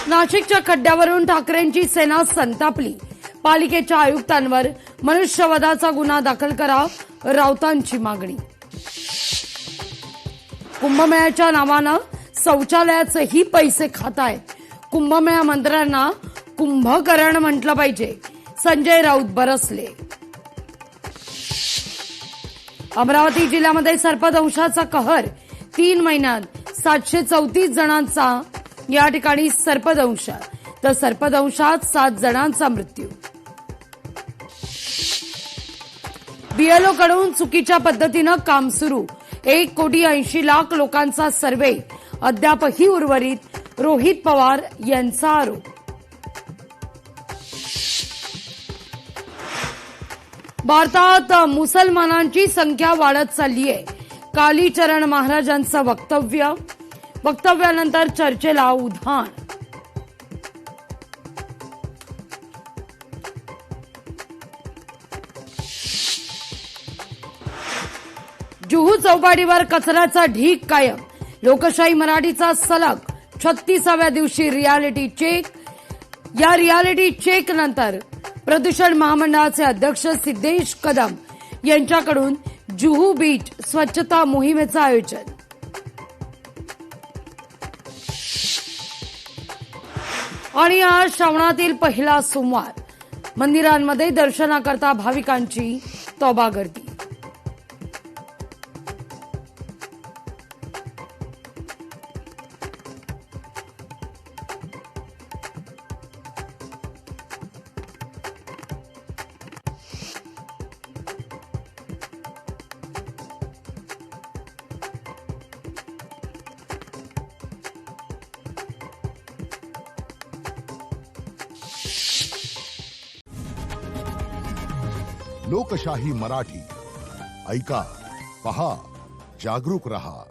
नाशिकच्या खड्ड्यावरून ठाकरेंची सेना संतापली। पालिकेच्या आयुक्तांवर मनुष्यवधाचा गुन्हा दाखल करा, राऊतांची मागणी। कुंभमेळ्याच्या नावानं शौचालयाचेही पैसे खाताय। कुंभमेळा मंत्र्यांना कुंभकर्ण म्हटलं पाहिजे, संजय राऊत बरसले। अमरावती जिल्ह्यामध्ये सर्पदंशाचा कहर, 3 महिन्यात 734 जणांचा या ठिकाणी सर्पदंश, तर सर्पदंशात 7 जणांचा मृत्यू। बीएलओ कडून चुकीच्या पद्धतीनं काम सुरू, 1,80,00,000 लोकांचा सर्व्हे अद्यापही उर्वरित, रोहित पवार यांचा आरोप। भारतात मुसलमानांची संख्या वाढत चालली आहे, कालीचरण महाराजांचं वक्तव्यानंतर चर्चेला उधाण। जुहू चौपाटीवर कचऱ्याचा ढीग कायम, लोकशाही मराठीचा सलग 36व्या दिवशी रियालिटी चेक। या रियालिटी चेक नंतर प्रदूषण महामंडळाचे अध्यक्ष सिद्धेश कदम यांच्याकडून जुहू बीच स्वच्छता मोहिमेचं आयोजन। आणि आज श्रावणातील पहिला सोमवार, मंदिरांमध्ये दर्शनाकरता भाविकांची तौबा गर्दी। लोकशाही मराठी ऐका, पहा, जागरूक रहा।